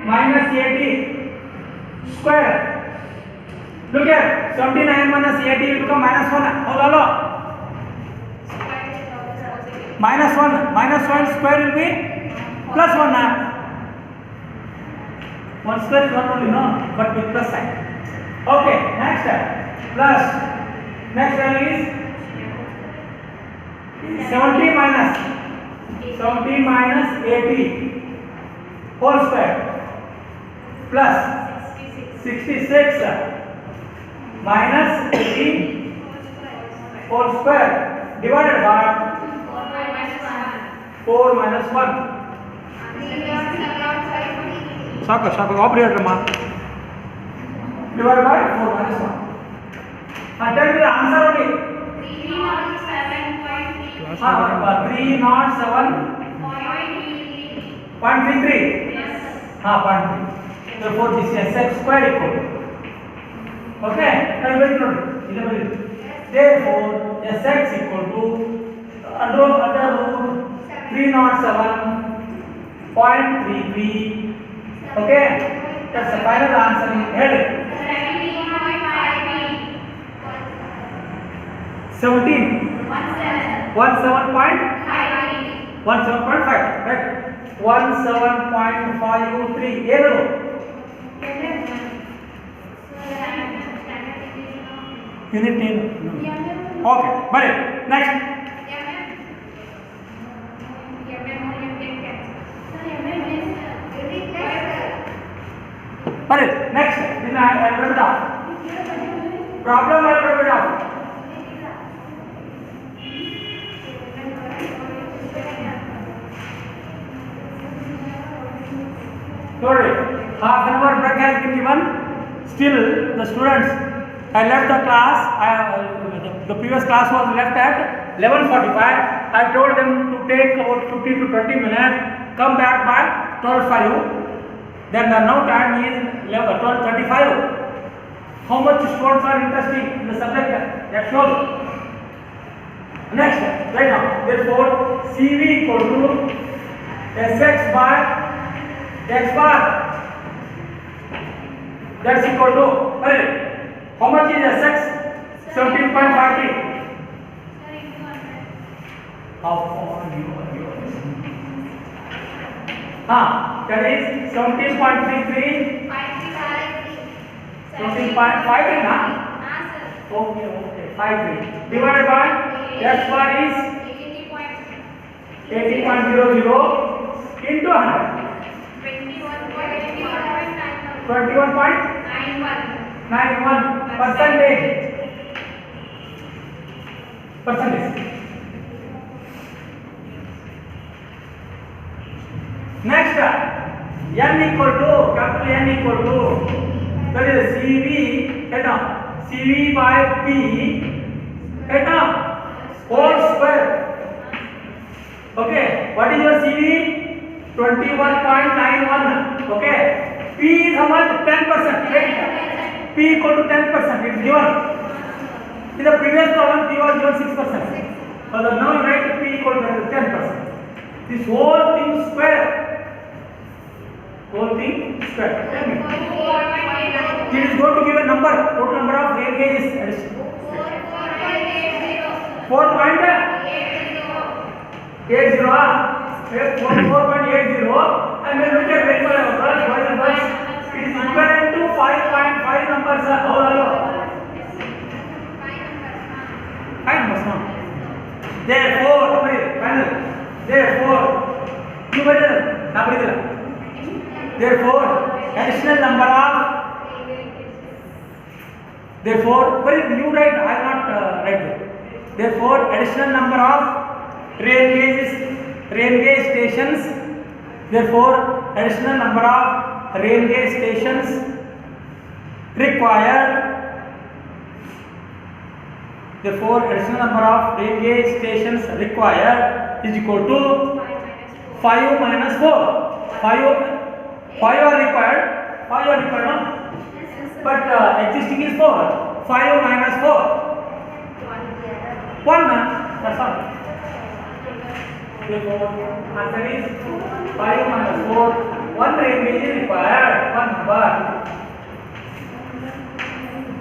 minus 80 square. Look here, 79 minus 80 will become minus 1. Hold on. Minus 1 square will be plus 1 now. 1 square is 1 only, no? But with plus sign. Okay, next plus. Next one is 70 minus 80 whole square plus 66 minus 80 whole square divided by 4 minus 1. Shaka, operator ma. Divided by 4 minus 1. And tell me the answer only. 307.33. Yes. 0.3. Therefore, this is x square equal. Okay? Therefore, Sx equal to under root 307.33. Okay? That's the final answer in head. 17.5, right? 17.53. ಏನು? Unit ಏನು? Okay ಬರೀ next ಬರೀ next ಇದನ್ನ ಹೇಳ್ಬಿಡ problem ಹೇಳ್ಬಿಡ Sorry, half an hour break has been given. Still, the students, I left the class. The previous class was left at 11:45. I told them to take about 15 to 20 minutes. Come back by 12:05. Then the now time is 12:35. How much students are interested in the subject? That shows. Next, right now, therefore, CV equal to Sx by x bar, that's equal to how much is Sx? 17.53. How far you are? That is 17.33. 17.53 na? Okay, 53 divided by x bar is 80.00 into 100. 21.91 percentage. Next, n equal to capital N equal to that is CV CV by P whole square. Okay, what is your CV? 21.91. Okay. P is how much? 10%. Right? P equal to 10%. It's given. In the previous problem, P was given 6%. But now you write P equal to 10%. This whole thing square. Tell me. It is going to give a number. Total number of rail gauges. 4.80. 4.80. And when we get very well, it is equivalent to 5.5 numbers. How are you? 5 numbers. Therefore, additional number of. Therefore, you write. I am not write it. Therefore, additional number of railway stations. Therefore, additional number of railway stations required. Therefore, additional number of railway stations required is equal to 5 minus 4. 5 are required. 5 are required, no? But existing is 4. 5 minus 4. 1. That's all. Therefore, answer is 5 minus 4. 1 railway is required.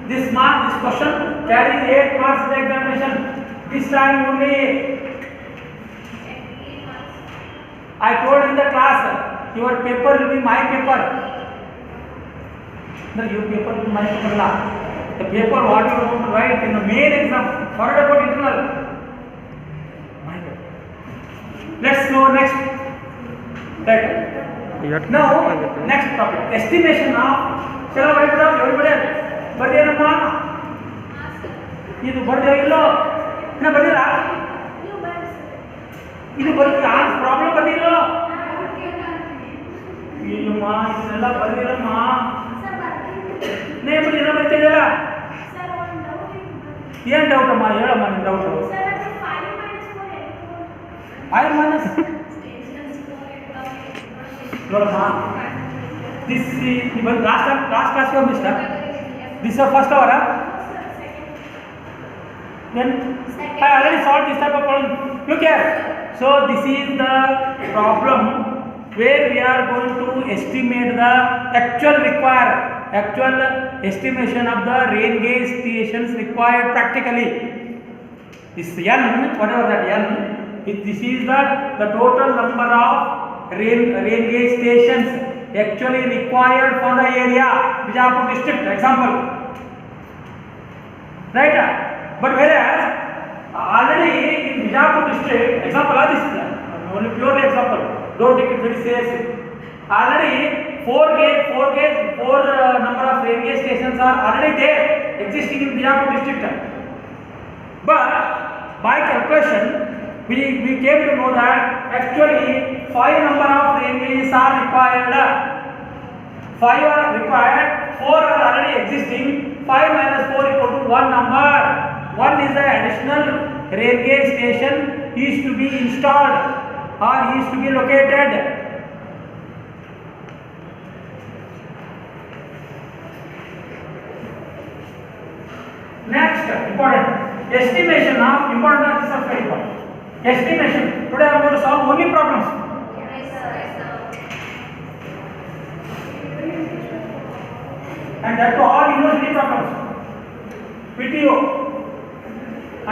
This question carries 8 marks in the examination. This time only I told in the class, your paper will be my paper. No, your paper will be my paper. The paper what you are going to write in the main exam, forget about internal. My paper. Let's go next. Right. Now, next topic. Estimation of. Shall I write it down? Everybody. ಬರ್ದೇನಮ್ಮ ಇದು ಬರ್ದೇ ಇಲ್ಲೋ ಇನ್ನ ಬರ್ದಿಲ್ಲ ಇದು ಬರ್ದಿ problem ಬರ್ದಿಲ್ಲೋ ಅಯ್ಯಮ್ಮ ಇದನ್ನೆಲ್ಲ ಬರ್ದಿಲ್ಲಮ್ಮ ನೇ ಬರ್ದಿಲ್ಲ ಬರ್ತಿದ್ದಲ್ಲ ಏನ್ doubt ಅಮ್ಮ ಹೇಳಮ್ಮ ನಿನ್ ಡೌಟ್ 5 minus ನೋಡಮ್ಮ ದಿಸ್ ಇವತ್ತು last class mister this is the first hour, huh? Then I already solved this type of problem. Look here. So this is the problem where we are going to estimate the actual estimation of the rain gauge stations required practically. This n, whatever that n, this is the total number of rain gauge stations actually required for the area Bijapur district, example, right? But whereas already in Bijapur district, example, this is only purely example, don't take it very seriously. Already 4 number of rain gauge stations are already there existing in Bijapur district, but by calculation we came to know that actually 5 number of rain gauges are required. 5 are required, 4 are already existing. 5 minus 4 equal to 1 number. 1 is the additional rain gauge station is to be installed or is to be located. Next, important estimation of important. This is very important. Estimation. Today I am going to solve only problems. And that to all university problems. PTO.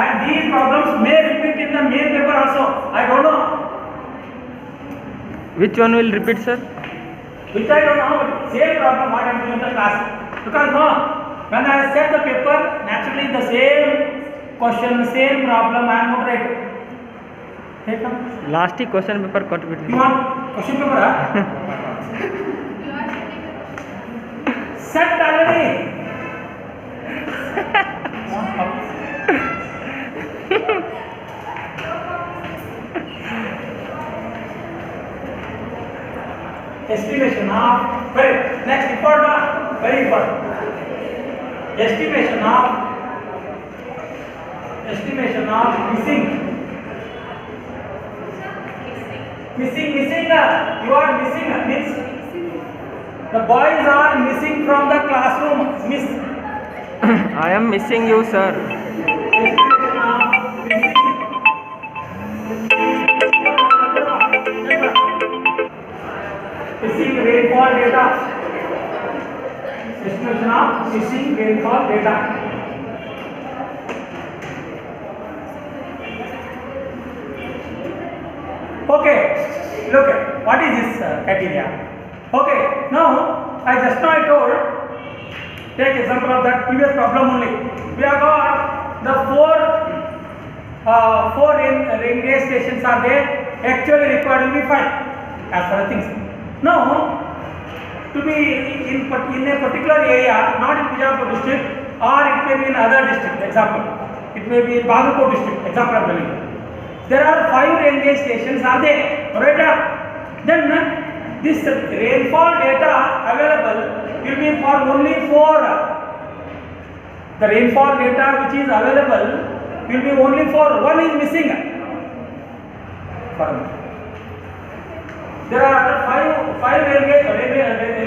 And these problems may repeat in the main paper also. I don't know. Which one will repeat, sir? Which I don't know. But same problem what I am doing in the class. Because no, when I set the paper, naturally the same question, same problem I am going to write. Last question paper cut bit. You want question paper? Set already. Estimation of next important, very important. Estimation of missing. You are missing means the boys are missing from the classroom. Miss. I am missing you, sir. Missing rainfall data. Estimation of missing rainfall data. Okay, look at what is this criteria. Okay, now I told, take example of that previous problem only. We have got the four rain gauge stations are there, actually required will be 5 as far as things. Now, to be in a particular area, not in Bijapur district, or it may be in other district, example, it may be in Bagalkot district, example I am telling you. There are 5 rain gauge stations are there, right? Then this rainfall data available will be for only 4. The rainfall data which is available will be only 4. 1 is missing. There are 5 rain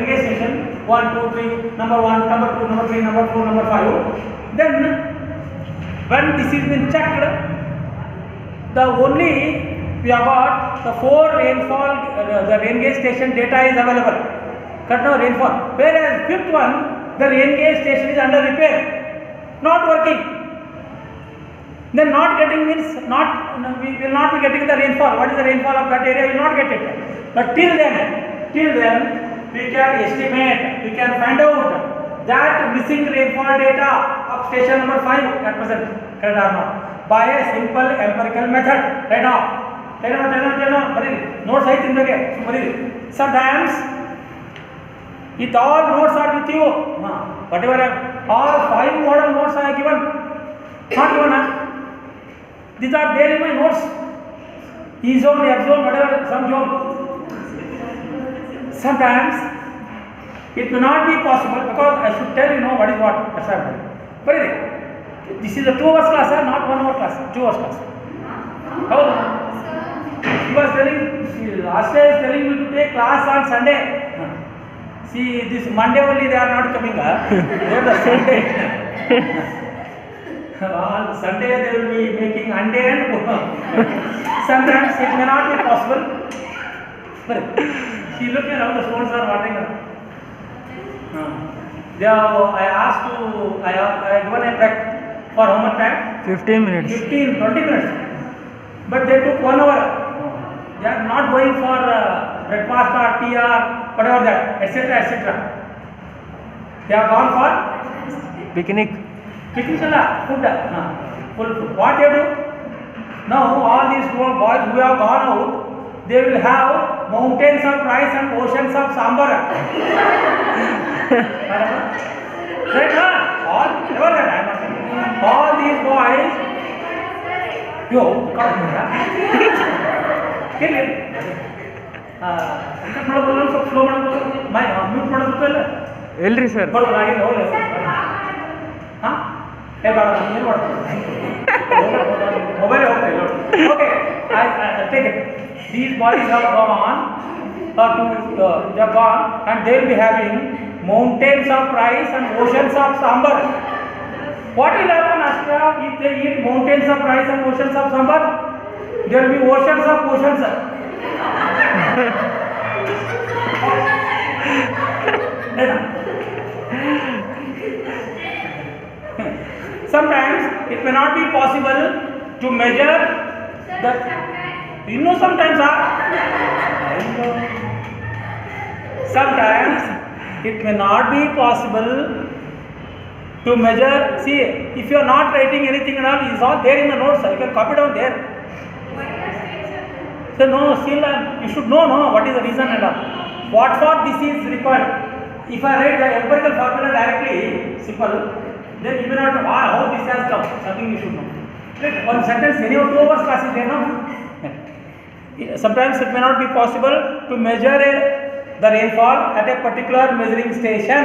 gauge station. 1, 2, 3. Number 1, number 2, number 3, number 4, number 5. Then when this is been checked, the only we have got the 4 rainfall, the rain gauge station data is available. Cut no rainfall. Whereas 5th one, the rain gauge station is under repair. not working. Then not getting means not, we will not be getting the rainfall. What is the rainfall of that area? We will not get it. But till then we can estimate, we can find out that missing rainfall data of station number 5 at present, correct or not, by a simple empirical method. Right now. Notes are in the sometimes if all notes are with you, whatever all 5 model notes I have given, not given. These are there in my notes. E zone, F zone, whatever, some zone. Sometimes it may not be possible because I should tell you know what is what. That's why. But this is a 2 hours class, not 1 hour class. 2 hours class. How? He was telling, Asha is telling me to take class on Sunday. See, this Monday only they are not coming. They are the Sunday. On Sunday they will be making Monday and sometimes it may not be possible. But see, look at how the stones are watering up. I asked to, I have given a prep for how much time? 15 minutes. 15, 20 minutes. But they took 1 hour. They are not going for breakfast or tea or whatever that, etc. etc. They are gone for Picnic. picnic, food. Full food. What they do? Now all these boys who have gone out, they will have mountains of rice and oceans of sambar. Right? All never that. All these boys. Yo, Elri sir. Okay, I take it. These boys have gone they have gone and they will be having mountains of rice and oceans of sambar. What will happen, Astra, if they eat mountains of rice and oceans of sambar? There will be oceans of oceans. Sometimes it may not be possible to measure the, sometimes it may not be possible to measure. See, if you are not writing anything at all, it is all there in the notes, you can copy down there. So no, still you should know what is the reason and all. What for this is required. If I write the empirical formula directly, simple, then you may not know how this has come. Something you should know. Right? One sentence, any of 2 hours class is there, no? Sometimes it may not be possible to measure the rainfall at a particular measuring station.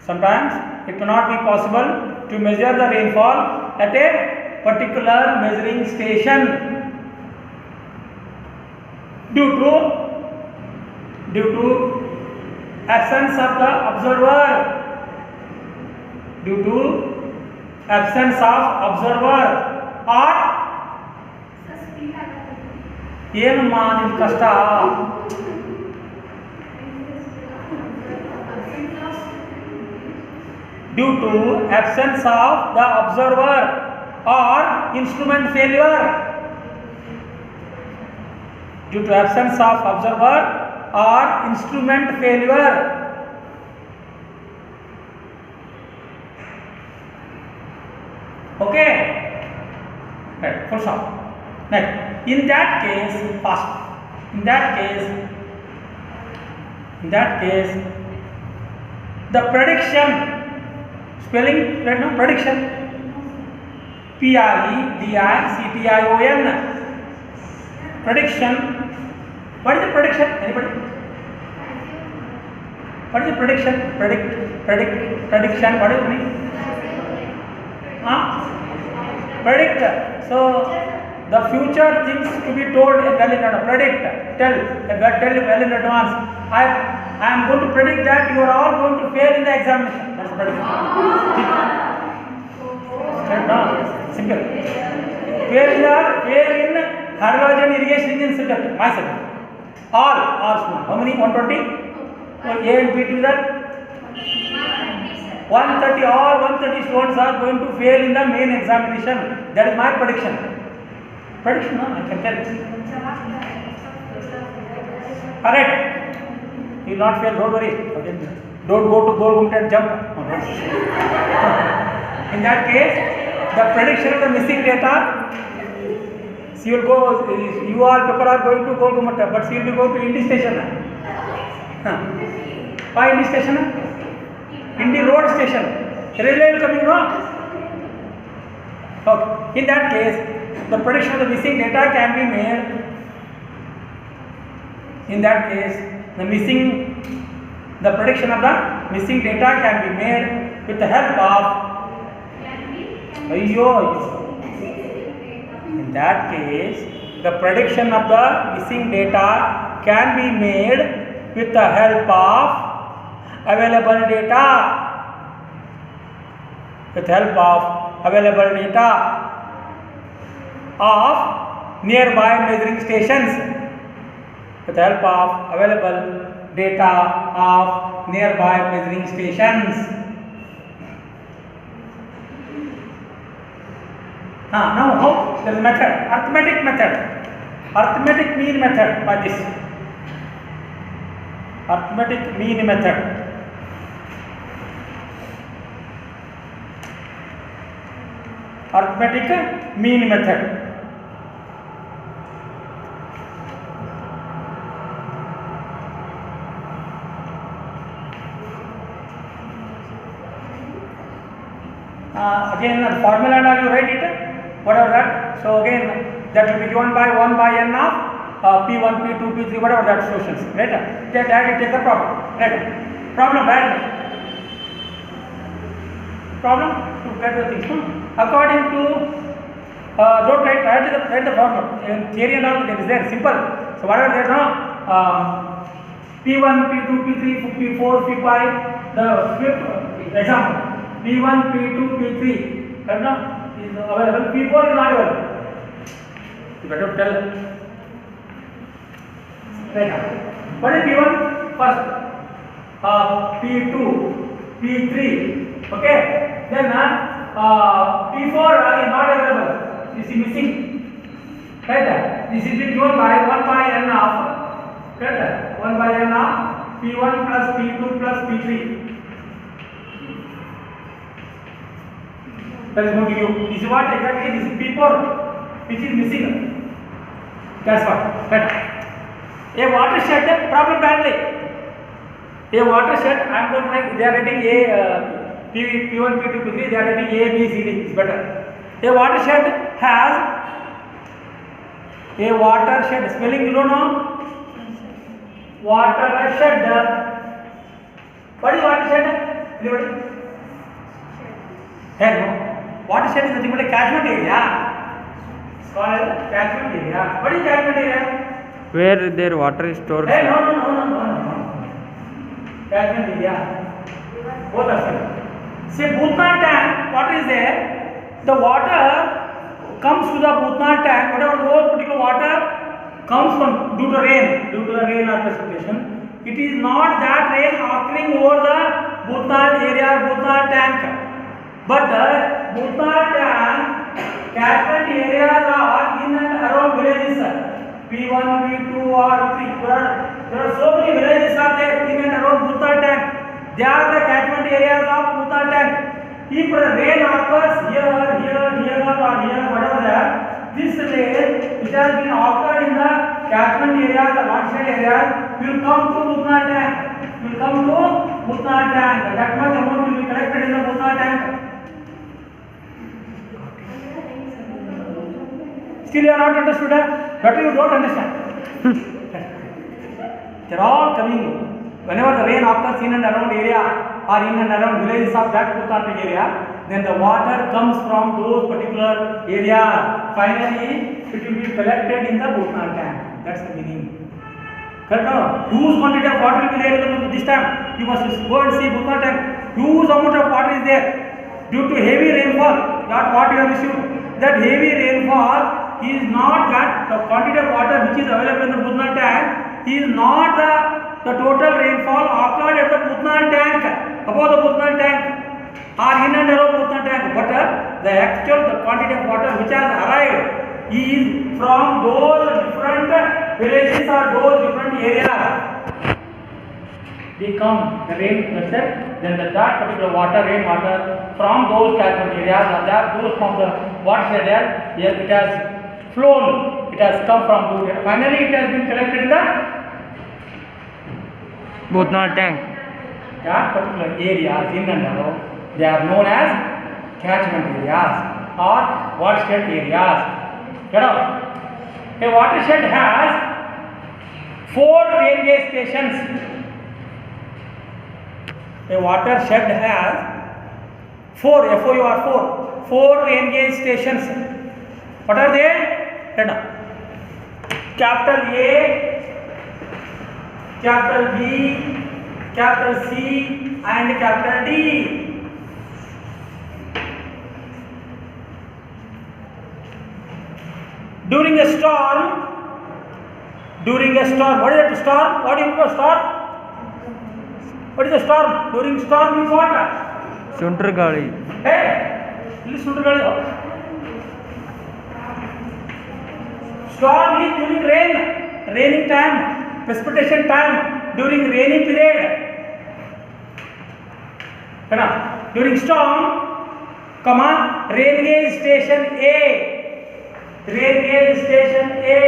Sometimes it may not be possible to measure the rainfall at a particular measuring station due to absence of the observer. Due to absence of observer or ಏನಮ್ಮ ನಿಮ್ಮ ಕಷ್ಟ due to absence of the observer or instrument failure. Due to absence of observer or instrument failure. Okay, right, full stop. Next, in that case, fast. In that case, the prediction, spelling right now, prediction, Prediction. Prediction. What is the prediction? Anybody? What is the prediction? Prediction. What is it mean? Predict. So the future things to be told well in advance. Predict. Tell well in advance. I am going to predict that you are all going to fail in the examination. That's prediction. Simple. Fail in hydrology and irrigation engine subject. My subject. All students. How many? 120. So A and B together. 130, all 130 students are going to fail in the main examination. That is my prediction. Prediction, no? I can tell it. Correct. He will not fail, don't worry. Don't go to Golgumta and jump. In that case, the prediction of the missing data, she will go, you all people are going to Golgumta, but she will be going to Indi station. Why Indi station? Indi road station. Railway will coming, no? Okay. In that case, the prediction of the missing data can be made. In that case, the prediction of the missing data can be made with the help of in that case, the prediction of the missing data can be made with the help of available data. With the help of available data of nearby measuring stations. With the help of available data of nearby measuring stations. Now how? There is a method, arithmetic method, arithmetic mean method by this. Arithmetic mean method. Arithmetic mean method. Again, the formula and all you write it, whatever that. So again, that will be given by 1 by n of P1, P2, P3, whatever that solutions. Right? That take the problem. Right? Problem bad. Problem to get the things. According to don't write the formula. In theory and all that is there, simple. So whatever there now, P1, P2, P3, P4, P5, the fifth example. P1, P2, P3 is available, P4 is not available. You better tell. Right now. What is P1? First. P2, P3. Okay. Then P4 is not available. This is missing. Right? This is given by 1 by n of. Right? 1 by n of P1 plus P2 plus P3. That is going to give you. This is what exactly? This is P4, which is missing. That's what. Right. A watershed, problem badly. A watershed, I am going to make, they are writing A, P1, P2, P3, they are writing A, B, C, D. It's better. A watershed has a watershed, spelling you don't know? Watershed. What is watershed? Anybody? Hello. Watershed is nothing but a catchment area. It's called catchment area. What is catchment area? Where their water is stored. Hey, no. Catchment area. Both are same. Say Bhutan tank, water is there. The water comes to the Bhutan tank. Whatever those particular water comes from due to the rain or precipitation. It is not that rain occurring over the Bhutan area, Bhutan tank. But the Bhutan tank catchment areas are in and around villages. P1, P2 or P3. There are so many villages are there in and around Bhutan tank. They are the catchment areas of Bhutan tank. If rain occurs here, or here, whatever there, this rain which has been occurred in the catchment areas, the watershed areas, will come to Bhutan tank. That much amount will be collected in the Bhutan tank. Still you are not understood? Better you don't understand. They are all coming. Whenever the rain occurs in and around area or in and around villages of that Bhutan area, then the water comes from those particular area. Finally, it will be collected in the Bhutan tank. That's the meaning. Correct? No? Huge quantity of water will be there in this time. You must go and see Bhutan tank. Huge amount of water is there. Due to heavy rainfall, that what you have received, that heavy rainfall is not that the quantity of water which is available in the Bhutan tank is not the total rainfall occurred at the Bhutan tank, above the Bhutan tank. quantity of water which has arrived is from those different villages or those different areas. They come, the rain, that's it. Then that particular water, rainwater from those catchment areas or that those from the watershed area, yes, it has flown, it has come from those areas. Finally, it has been collected in the Bhutnath tank. that particular areas in and around, they are known as catchment areas or watershed areas. Get out. A watershed has 4 rain gauge stations. A watershed has 4 4 rain gauge stations. What are they? Read down. Capital A, capital B, capital C and capital D. During a storm, what is it? Storm? What do you mean storm? What is a storm? During storm means what? Suntur gali. Hey, listen to the storm is during raining time, precipitation time, during rainy period. During storm, rain gauge station A, rain gauge station A.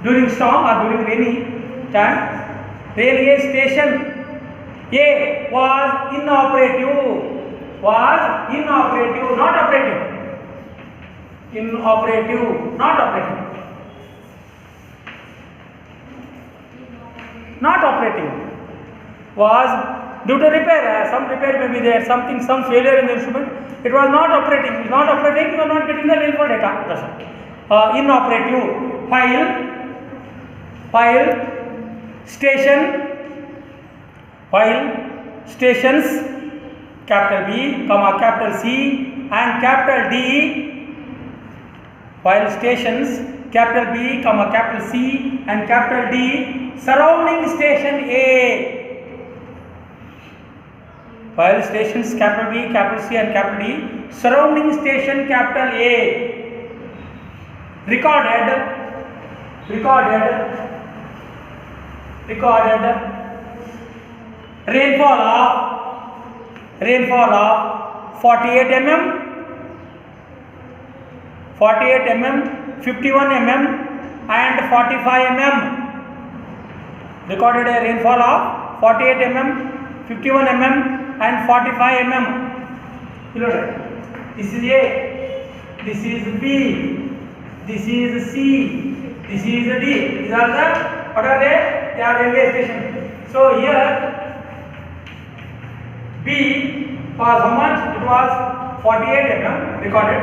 During storm or during rainy time, rain gauge station A was inoperative, not operative. Inoperative, not operative. Not operative. Was due to repair. Some repair may be there, some failure in the instrument. It was not operating. It is not operating, you are not getting the rainfall data. Inoperative. While stations capital B, capital C and capital D. While stations capital B, capital C and capital D surrounding station A. While stations capital B, capital C and capital D surrounding station capital A recorded rainfall of 48 mm, 51 mm and 45 mm. Recorded a rainfall of 48 mm, 51 mm and 45 mm. This is A, this is B, this is C, this is D. These are the, what are they? They are railway stations. So here B was how much? It was 48 mm recorded,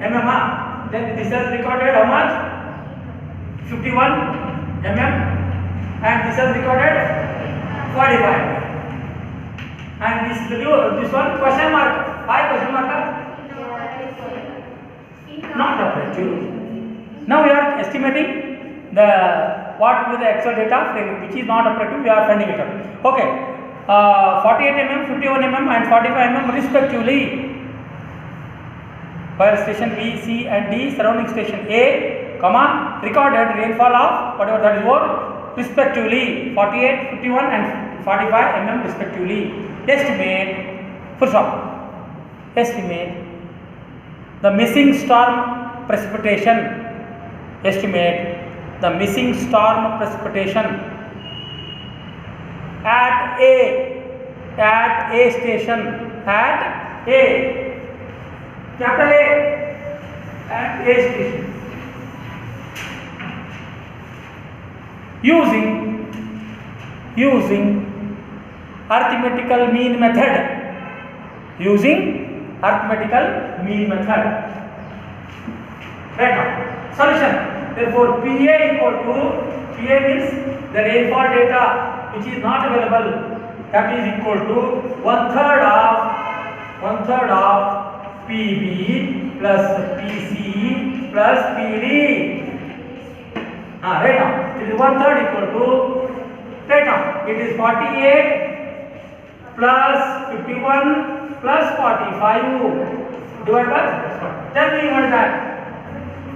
mm. Then this has recorded how much? 51 mm and this has recorded 45. And this one question mark. Why question mark? Not operative. Now we are estimating the what will be the actual data which is not operative. We are finding it out. Okay. 48 mm, 51 mm and 45 mm respectively. While station B, C and D surrounding station A, recorded rainfall of whatever that is what respectively 48, 51 and 45 mm respectively. Estimate, full stop. Estimate the missing storm precipitation. Estimate the missing storm precipitation at A station, at A, capital A, at A station, using arithmetical mean method. Right now, solution. Therefore, PA means the rainfall data which is not available, that is equal to 1/3 of PB plus PC plus PD. Right now it is 1/3 equal to, right now it is 48 plus 51 plus 45 divided by, tell me what is that?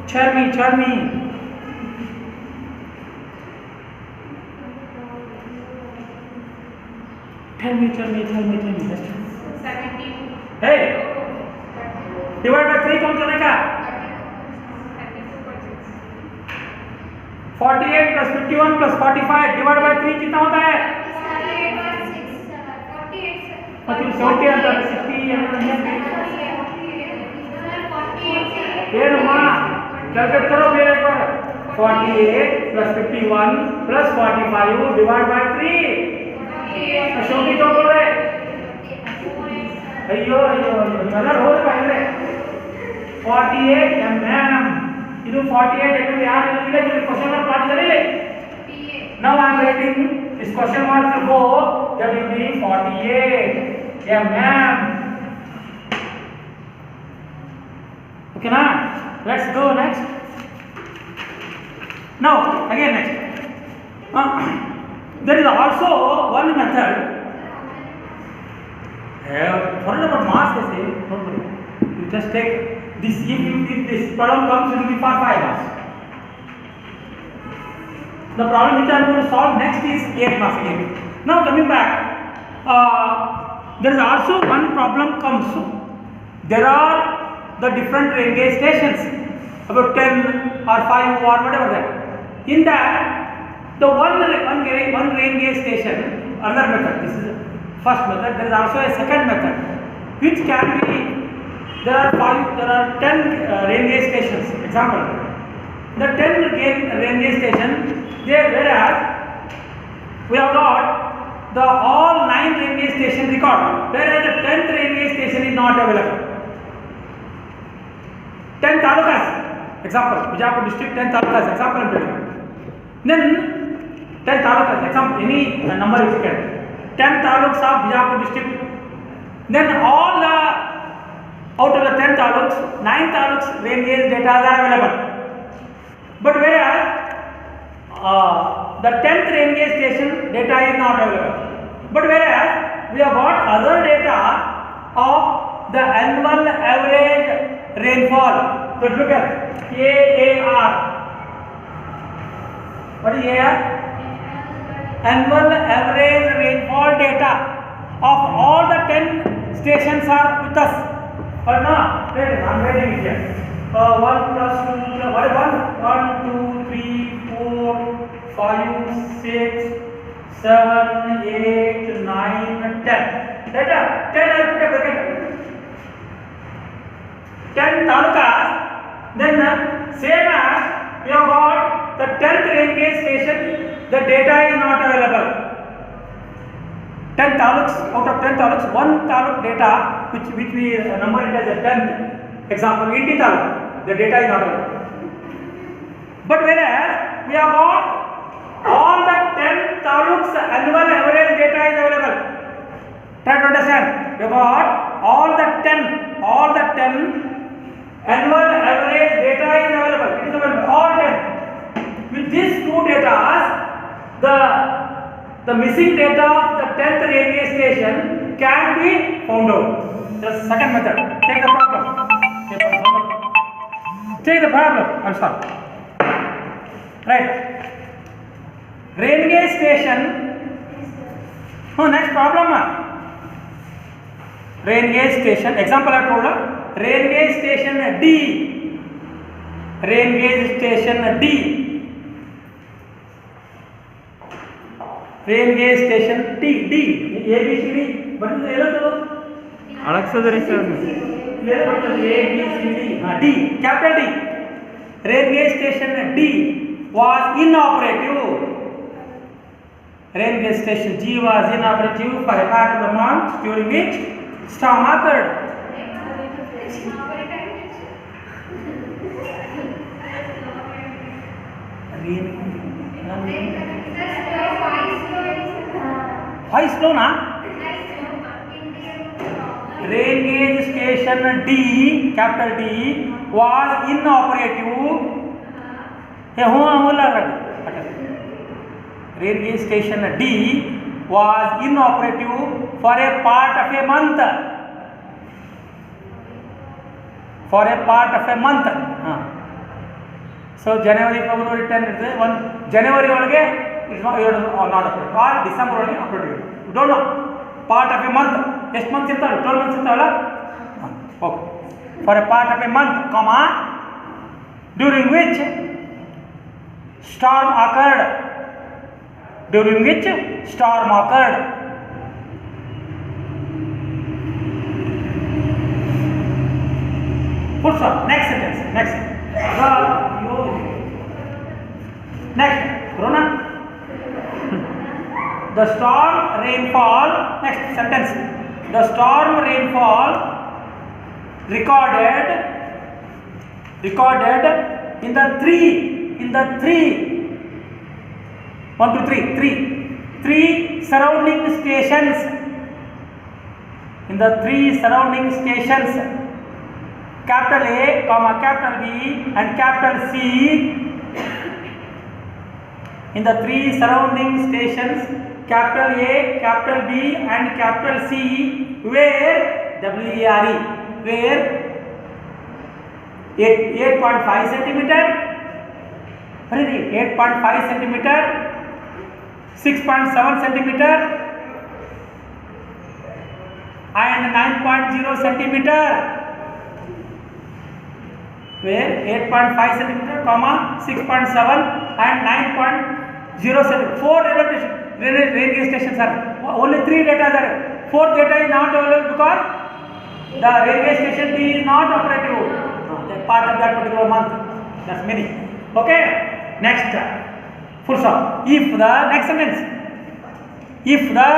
Tell me. Tell me 72. Hey, divided by 3 कौन करने का? 48 plus 51 plus 45 divided by 3 कितना होता है? 70 आता है 60 फिर माँ कैलकुलेट करो फिर एक बार 48 plus 51 plus 45 divided by 3 अशोकी तो बोल रहे अयो कलर हो पहले 48 mm ಇದು 48 mm ಯಾರು ಇಲ್ಲ ಇಲ್ಲಿ ಕ್ವೆಶ್ಚನ್ ಮಾರ್ಕ್ ಮಾಡಿದರೆ now I am writing this question mark will go that will be 48 mm okay na let's go next now again next there is also one method forget about mass कैसे don't worry you just take this if this problem comes it will be for 5 marks the problem which I am going to solve next is 8 marks again now coming back there is also one problem comes there are the different rain gauge stations about 10 or 5 or whatever that in that the one rain gauge station another method this is first method there is also a second method which can be there are 10 rain gauge stations example the 10 rain gauge station there whereas we have got the all 9 rain gauge station record whereas the 10th rain gauge station is not available 10 talukas example Bijapur district 10 talukas example I am telling then 10 talukas example any number is taken 10 taluks of Bijapur district then all the out of the 10 taluks 9 taluks rain gauge data are available but whereas the 10th rain gauge station data is not available but whereas we have got other data of the annual average rainfall so look at AAR what is AAR annual average rainfall data of all the 10 stations are with us or no wait I am writing it here 1 plus 2 what is 1 2 3 4 5 6 7 8 9 10 data 10 I put a bracket 10 talukas then same as we have got the 10th rain gauge station the data is not available 10 taluks out of 10 taluks 1 taluk data which we number it as a 10th example Indi taluk the data is not available but whereas we have got all the 10 taluks annual average data is available try to understand we have got all the 10 annual average data is available it is available all 10 with these two data the missing data of the 10th rain gauge station can be found out the second method take the problem I'll start right rain gauge station next problem rain gauge station example I told rain gauge station D rain gauge station D rain gauge station D A B C D what is the yellow ಅಳಕ್ಸದ್ರಿ sir A B C D D capital D rain gauge station D was inoperative rain gauge station G was inoperative for a part of the month during which storm occurred why slow na rain gauge station D capital D was inoperative rain gauge station D was inoperative for a part of a month for a part of a month. ಹಾಂ, so ಜನವರಿ ಫೆಬ್ರವರಿ 10 ಇರ್ತದೆ. ಒಂದು ಜನವರಿ ಒಳಗೆ it's not update, or December ಒಳಗೆ update ಇರುತ್ತೆ. Don't know part of a month. ಎಷ್ಟು ಮಂತ್ಸ್ ಇರ್ತಾವೆ? 12 ಮಂತ್ಸ್ ಇರ್ತಾವಲ್ಲ. Okay, for a part of a month, comma, during which storm occurred, during which storm occurred. Full stop. Next sentence. Next. Next. Corona. The storm rainfall. Next sentence. The storm rainfall recorded in the three 1 2 3 surrounding stations. In the 3 surrounding stations, capital A, comma capital B and capital C. In the 3 surrounding stations, capital A, capital B and capital C, where WERE, where 8.5 centimeter, 8.5 centimeter, 6.7 centimeter and 9.0 centimeter, where 8.5 centimeter, comma 6.7 and 9.0 centimeter. 4 railway stations are only 3 data are. 4th data is not available because the railway station is not operative. That part of that particular month. That's meaning. Okay. Next. Full stop. If the next sentence. If the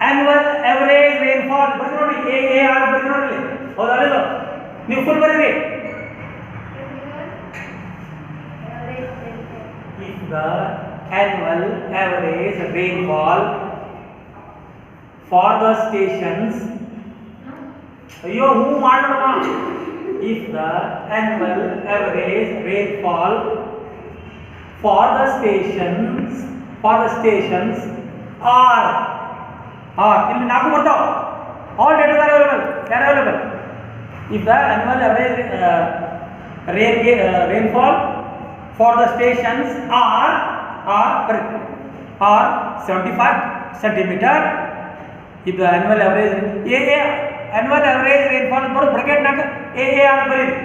annual average rainfall, AAR ಬರೆದಿರೋದಿಲ್ಲ. ಹೌದಲ್ಲ? ನೀವು full ಬರೀರಿ. If the annual average rainfall for the stations, ಅಯ್ಯೋ ಹೂ ಮಾಡೋಣ. If the annual average rainfall for the stations are ಇಲ್ಲಿ ನಾಲ್ಕು ಬರ್ತಾವ. All data are available. If the annual average rainfall for the stations are 75 centimeter. If the annual average rainfall ಬರೋ bracket ನಾಗ AAR ಬರೀರಿ.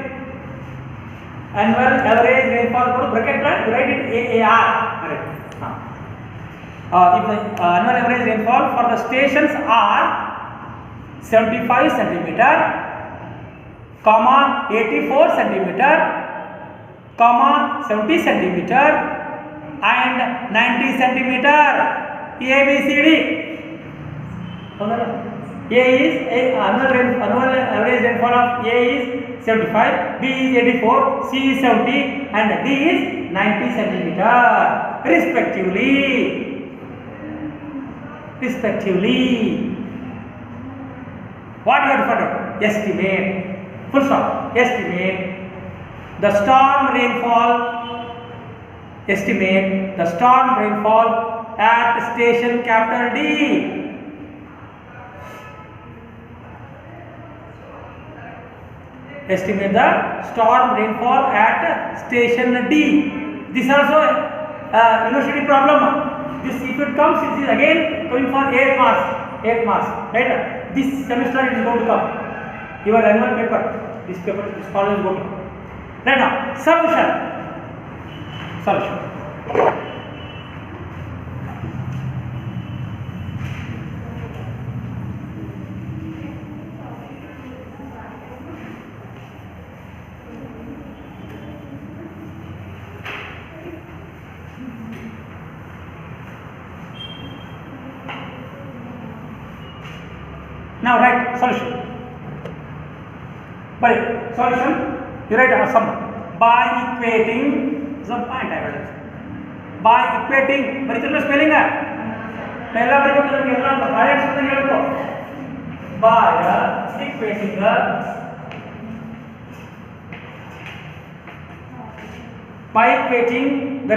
Annual average rainfall ಬರೋ bracket ನಾಗ write it AAR. If the annual average rainfall for the stations are 75 centimeter, comma 84 centimeter, comma 70 centimeter and 90 centimeter. A B C D. A is annual average rainfall of A is 75, B is 84, C is 70 and D is 90 centimeter respectively. What you have to find out? Estimate. Full stop. Estimate the storm rainfall. Estimate the storm rainfall at station capital D. Estimate the storm rainfall at station D. This also university problem. This if it comes, it is again going for 8 marks. Right? This semester it is going to come. Your annual paper. This college is going to come. Right now, solution. Now write solution. By solution, you write a sum. By equating, some point I write. By equating, बरीचलो spelling है. पहला बरीचलो तो ये ना buyers तो ये लोग. By equating the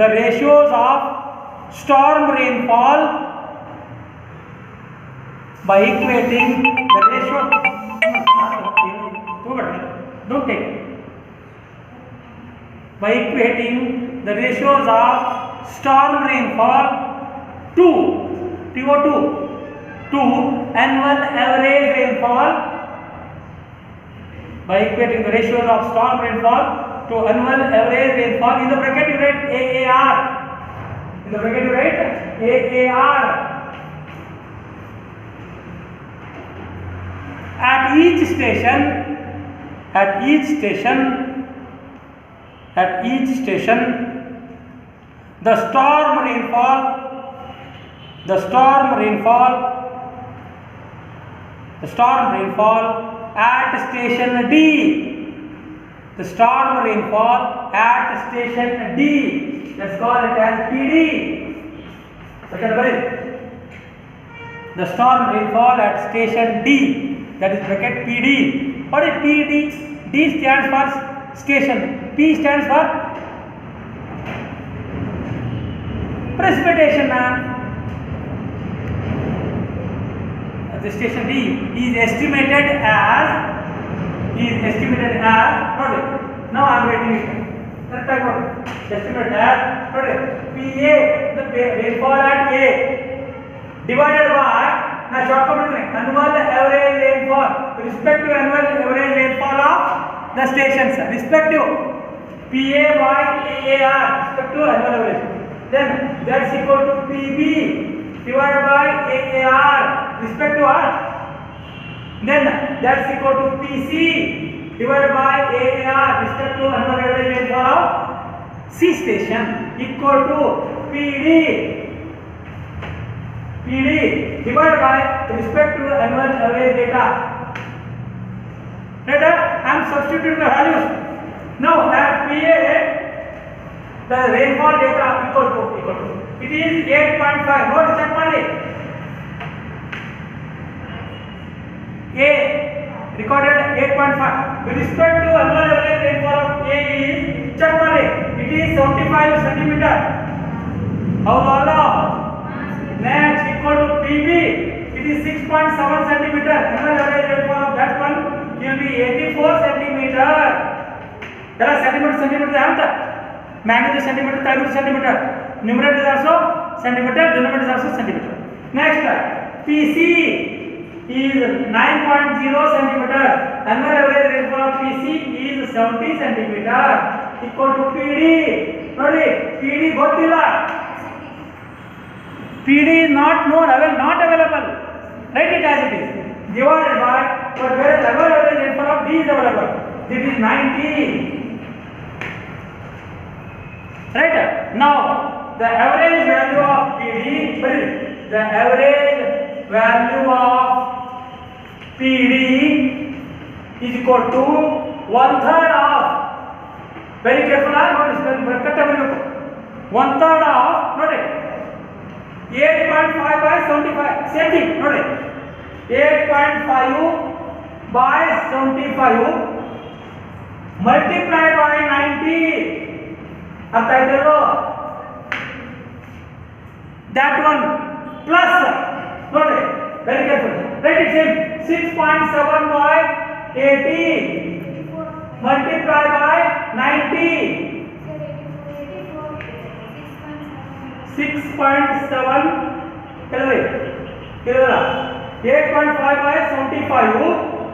ratios of storm rainfall by equating the ratio. Don't take. By equating the ratios of storm rainfall to TO2 to annual average rainfall. By equating the ratios of storm rainfall to annual average rainfall, in the bracket you write AAR. In the bracket you write AAR. At each station, the storm rainfall at station D, the storm rainfall at station D, let's call it as PD. The storm rainfall at station D, that is bracket PD. What is PD? D stands for station, P stands for precipitation. The station D is estimated as now I am writing it. Estimated as PA, the rainfall at A, divided by annual average rainfall, respective annual average rainfall of the stations, respective PA by AAR, respective annual average. Then that's equal to PB divided by AAR, respective R. Then that's equal to PC divided by AAR, respective annual average rainfall of C station, equal to PD divided by respect to annual average data. I am substituting the values. Now at PA, the rainfall data equal to it is 8.5. What check money? A recorded 8.5. With respect to annual average rainfall of A is check money. It is 75 centimeter. How long? Next equal to PB, it is 6.7 centimeter. Annual average rainfall of that one will be 84 centimeter. There are centimeter. Magnitude centimeter, centimeter. Numerator is also centimeter, denominator is also centimeter. Next, PC is 9.0 centimeter. Annual average rainfall of PC is 70 centimeter. Equal to PD. PD ಗೊತ್ತಿಲ್ಲ. PD is not available. Write it as it is. Divided by, but where is average rainfall of D is available. This is 90. Right? Now, the average value of PD, the average value of PD is equal to 1/3 of, very careful, notice, 1/3 of, notice, 8.5 by 75, same thing, notice, 8.5 by 75 multiplied by 90, that one plus, notice, very careful, write it same, 6.7 by 80 multiplied by 90, 6.7 8.5 by 75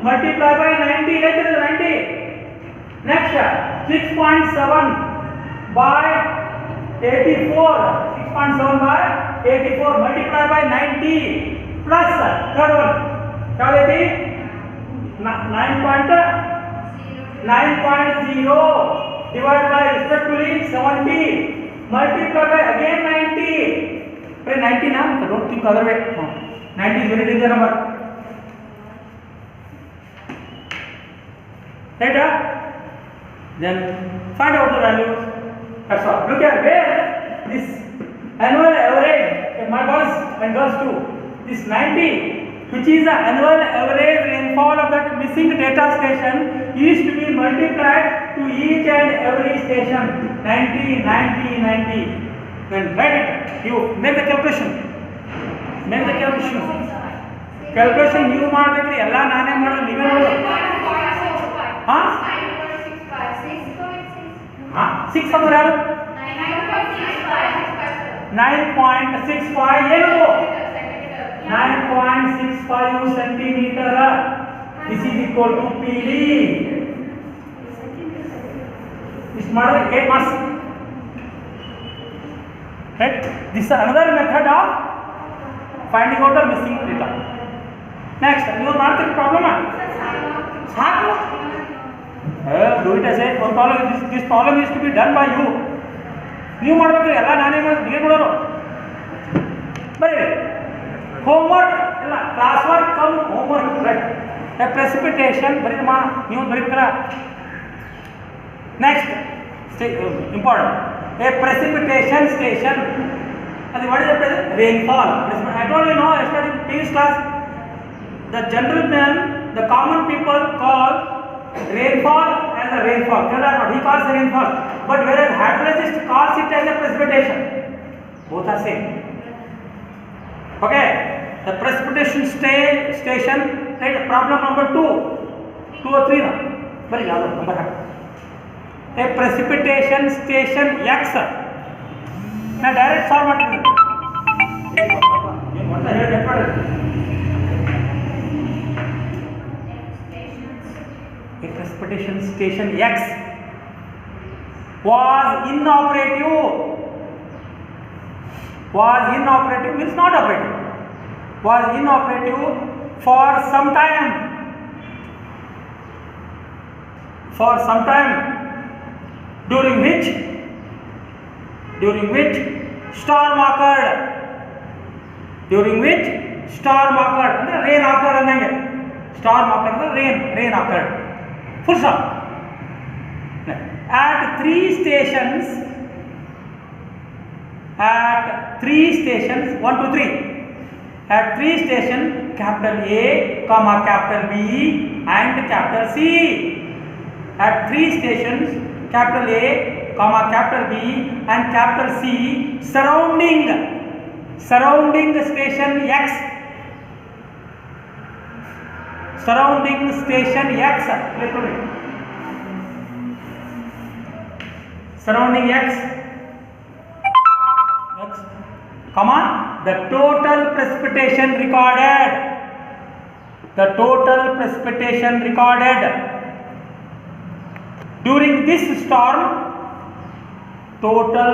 multiplied by 90, right? 90. Next, 6.7 by 84, 6.7 by 84 multiplied by 90 plus third one, 9.0 divided by respectively 70 multiplied by again 90. 90 now, don't think other way. 90 is very danger number. Right? Then find out the values. That's all. Look at where this annual average, my boys and girls too, this 90, which is the annual average rainfall of that missing data station, is to be multiplied to each and every station. 90, 90, 90. Then write it. You make the calculation. Calculation ನೀವು ಮಾಡಬೇಕ್ರಿ, ಎಲ್ಲ ನಾನೇ ಮಾಡೋದು, ನೀವೇ ಮಾಡೋದು. ಹಾಂ ಹಾಂ 6 ಅಂದ್ರೆ ಯಾರು? 9.65 ಏನು? 9.65 centimetre. This is equal to PD. ಇಷ್ಟು ಮಾಡಿದ್ರೆ 8 marks. Right? This is another method of finding out the missing data. Next, you ಮಾಡ್ತೀರಿ ಪ್ರಾಬ್ಲಮ್ ಸಾಕು. Do it as a problem. This problem is to be done by you. ನೀವು ಮಾಡಬೇಕು, ಎಲ್ಲ ನಾನೇ ಮಾಡೋದು, ನೀವೇ ಮಾಡೋರು. ಬರೀ ಹೋಮ್ವರ್ಕ್ ಇಲ್ಲ, class work cum homework. Right. A precipitation ಬರೀ ನೀವು ಬರೀಬೇಕಲ್ಲ. Next important, a precipitation station. ಅದು what is rainfall. I told you know yesterday in previous class, the general man, the common people call rainfall as a rainfall. Tell that what he calls a rainfall, but whereas hydrologist calls it as a precipitation. Both are same. Okay, the precipitation station. Right, problem number 2 or 3 na bari yado number hai. A precipitation station X na direct solve ಮಾಡ್ತೀನಿ. ಏನು ಅಂತ ಹೇಳಿ ನೆನಪು ಮಾಡಿ. A precipitation station X was inoperative. Was inoperative means not operative. Was inoperative for some time. For some time, during which storm occurred. During which storm occurred. ಅಂದ್ರೆ rain occurred ಅನ್ನಂಗೆ. Storm occurred ಅಂದ್ರೆ rain occurred. Full stop. At 3 stations, 1 to 3. At 3 stations, capital A, comma capital B and capital C. At 3 stations, capital A, comma capital B and capital C surrounding station X. Surrounding station X. Surrounding X, comma the total precipitation recorded. The total precipitation recorded during this storm. Total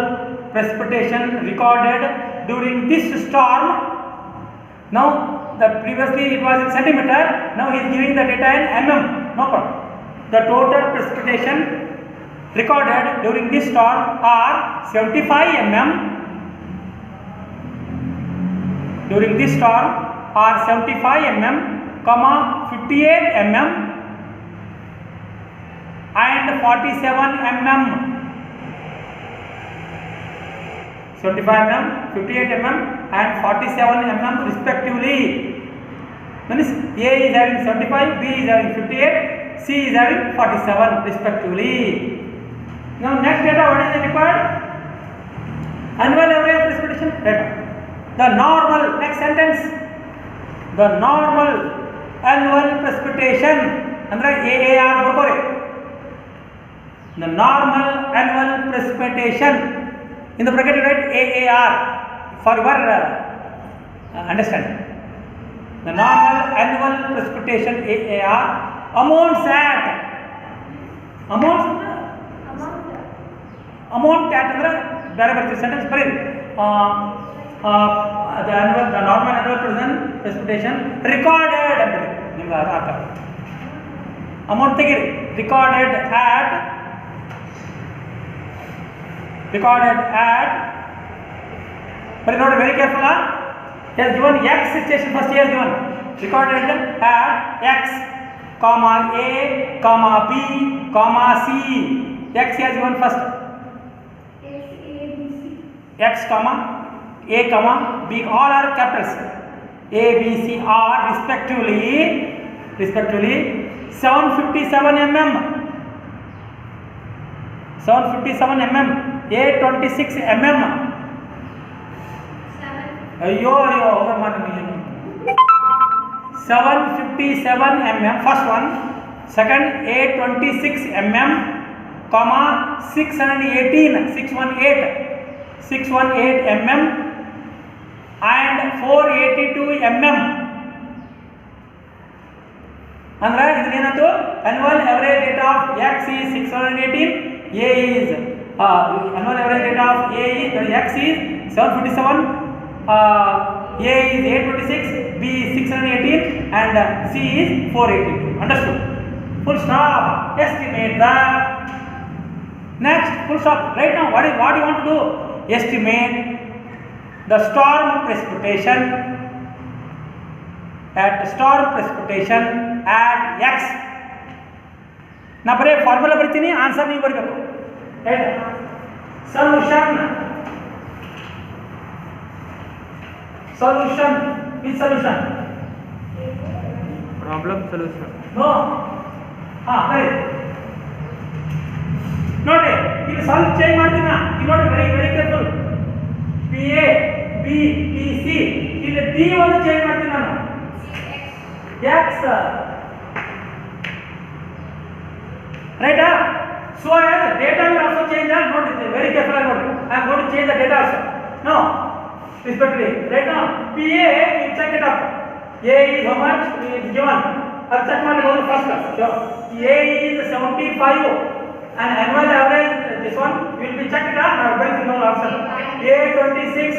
precipitation recorded during this storm. Now, previously it was in centimeter. Now he is giving the data in mm. No problem. The total precipitation recorded during this storm are 75 mm. During this storm are 75 mm, comma 58 mm and 47 mm. 75 mm, 58 mm and 47 mm respectively. Means A is having 75, B is having 58, C is having 47 respectively. Now next data, what is required? Annual average precipitation data. The normal, next sentence, the normal annual precipitation andre AAR ಬರ್ಕೋರಿ. The normal annual precipitation in the bracket write AAR for your understanding. The normal annual precipitation AAR amounts at ಅಂದ್ರೆ ಬೇರೆ ಬರ್ತೀವಿ sentence ಬರೀರಿ. the normal annual precipitation recorded ಅಂದ್ರೆ ನಿಮ್ಗೆ ಅರ್ಥ amount ತೆಗೀರಿ. recorded at but note very careful. He has given X situation first. He has given recorded at X, comma A, comma B, comma C. X he has given first. X, comma A, comma B, all are capitals. A, B, C are respectively 757 mm, 757 mm, A 26 mm. ಅಯ್ಯೋ 757 mm, first one. Second, 826 mm, comma 618 mm and 482 mm. ಅಂದ್ರೆ ಇದೇನಾಯ್ತು, annual average rate of x is 618, a is annual average rate of a is x is 757, a is 826, b is 618 and c is 482. Understood? Full stop. Estimate the next. Full stop. Right now, what you want to do? Estimate the storm precipitation at x. ನಾ ಬರೀ formula ಬರ್ತೀನಿ, answer ನೀವು ಬರಬೇಕು. Solution is solution. Problem solution. No. ಸರಿ ನೋಡಿ, ಇಲ್ಲಿ ಸ್ವಲ್ಪ change ಮಾಡ್ತೀನಿ ನಾ. ಇಲ್ಲಿ ನೋಡಿ, very careful. P A B P C, ಇಲ್ಲಿ ಡಿ ಒಂದು ಚೇಂಜ್ ಮಾಡ್ತೀನಿ ನಾನು. ಎಕ್ಸ್ ರೈಟಾ? So data will also change. ನೋಡಿ, ವೆರಿ ಕೇರ್ಫುಲ್ ಆಗಿ ನೋಡಿ. I am going to change the data also. No, respectively. Right now, PA, you check it up. A is how much? Is given. I'll check my goal first. So, A is 75 and annual average, this one will be checked up. I'll bring the null answer. A 26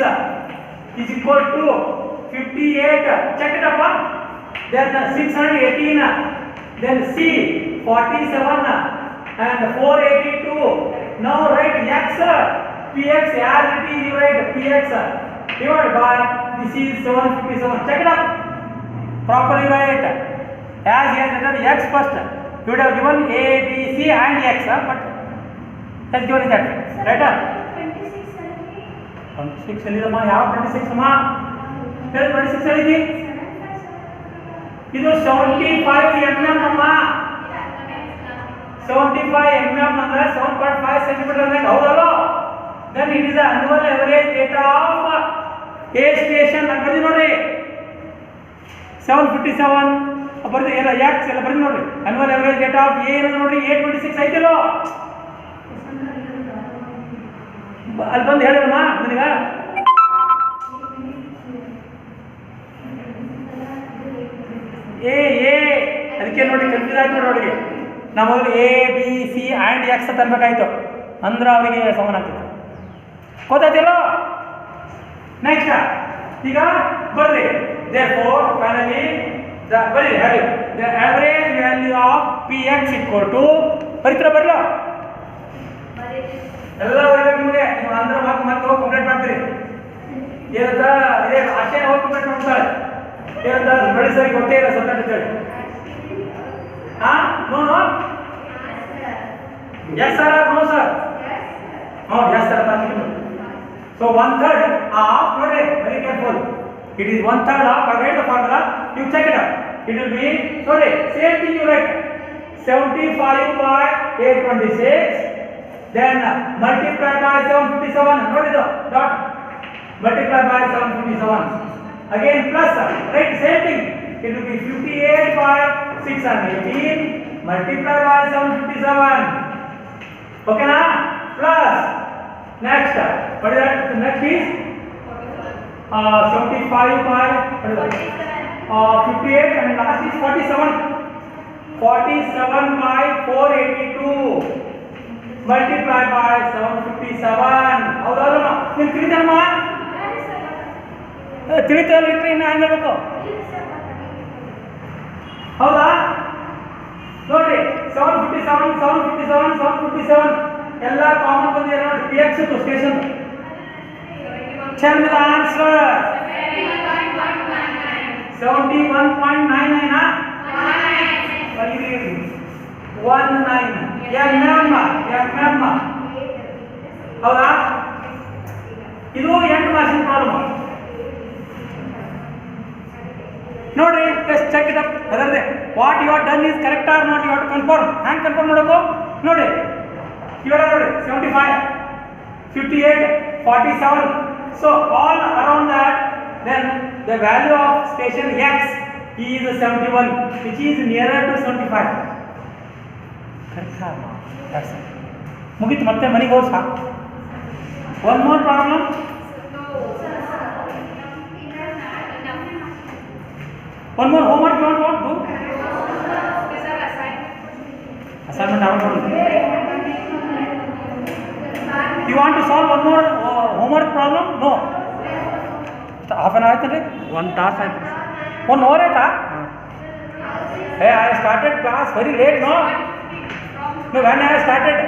is equal to 58. Check it up. Then 618. Then C 47 and 482. Now write X. PX as it is, you write PX divided by this is 757. Check it up. Properly write. As he has written X first, you would have given A, B, C and X, but has given that. Right? 26 ಎಲ್ಲಿದಮ್ಮ? ಯಾವ 26 ಅಮ್ಮ? 26 ಎಲ್ಲಿದೆ? ಇದು 75 mm ಅಮ್ಮ. 75 mm ಅಂದ್ರೆ 7.5 cm ಅಂದ್ರೆ ಹೌದಲ್ಲ? Then it is the annual average data of A station. ಬರ್ದಿ ನೋಡ್ರಿ, 757 ಬರ್ದಿ, ಎಲ್ಲ X ಎಲ್ಲ ಬರ್ದಿ ನೋಡ್ರಿ. annual average data of A ಏನದು ನೋಡ್ರಿ, 826 ಐತಿಲ್ಲೋ? ಅಲ್ಲಿ ಬಂದು ಹೇಳಿರಮ್ಮ ನನಗ. ಅದಕ್ಕೆ ನೋಡಿ ಕನ್ಫ್ಯೂಸ್ ಆಯ್ತು ನೋಡಿ. ನಾವು ಮೊದಲು A B C and X ತರಬೇಕಾಯ್ತು, ಅಂದ್ರೆ ಅವರಿಗೆ ಸಮಾನ ಆಗ್ತಿತ್ತು. ಗೊತ್ತಾಯ್ತಿಲ್ಲೋ? ನೆಕ್ಸ್ಟ್ ಈಗ ಬರ್ರಿ. therefore finally the average value of px equal to ಬರೀತೀರಾ? ಬರಲ್ಲ ಎಲ್ಲ ಬರಬೇಕು ನಿಮಗೆ. ನೀವು ಅಂದ್ರೆ ಮತ್ತೆ ಹೋಗಿ ಕಂಪ್ಲೀಟ್ ಮಾಡ್ತೀರಿ. ಏನಂತ ಇದೇ ಆಶಯ ಹೋಗಿ ಕಂಪ್ಲೀಟ್ ಮಾಡ್ತಾರೆ. ಏನಂತ ನೋಡಿ ಸರಿ ಗೊತ್ತೇ ಇಲ್ಲ ಸ್ವಲ್ಪ ಅಂತೇಳಿ. No yes sir, no sir. Yes sir. So 1/3 of, very careful. It is 1/3 of, I write the formula, you check it out. It will be, same thing you write. 75 by 826, then multiply by 757, note it dot, multiply by 757. Again plus, right, same thing. It will be 58 by 618, multiply by 757. Okay na? Plus next, what is that? The next is 75 by 58 and last is 47. 47 by 482 multiply by 757. ಹೌದಲ್ಲ? ನೀವು ತಿಳಿದಮ್ಮ? ತಿಳಿತಲ್ಲ ಇಟ್ರೆ ಇನ್ನು ಹಂಗೆ ಹೇಳ್ಬೇಕು. ಹೌದಾ? ನೋಡ್ರಿ 757 ಎಲ್ಲ common ಬಂದಿದೆ ನೋಡಿ. PX to station. Tell me the answer. 71.99 19 ಹೌದಾ? ಇದು 8 ಮಾರ್ಕ್ಸಿನ ಪ್ರಾಬ್ಲಮ್ ನೋಡ್ರಿ. ಜಸ್ಟ್ ಚೆಕ್ ಇಟ್ ಅಪ್ ಅದರದೆ what you are done is correct or not, you have to confirm. ಹ್ಯಾಂಗೆ ಕನ್ಫರ್ಮ್ ಮಾಡೋದು ನೋಡಿ. ಇವಾಗ ನೋಡಿ 75 58 47, so all around that, then the value of station X he is 71, which is nearer to 75. Correct. That's it. ಮುಗಿತು ಮತ್ತೆ ಮನೆಗೆ ಹೋಗಿ ಸಾಕು. One more problem. One more homework you want to do? Assignment I want to do. You want to solve one more homework problem? No. Half an hour ಆಯ್ತು ರೀ. 1 ತಾಸು ಆಯ್ತು ರೀ. 1 hour ಆಯ್ತಾ? Hey, I started class very late, no? No, when I started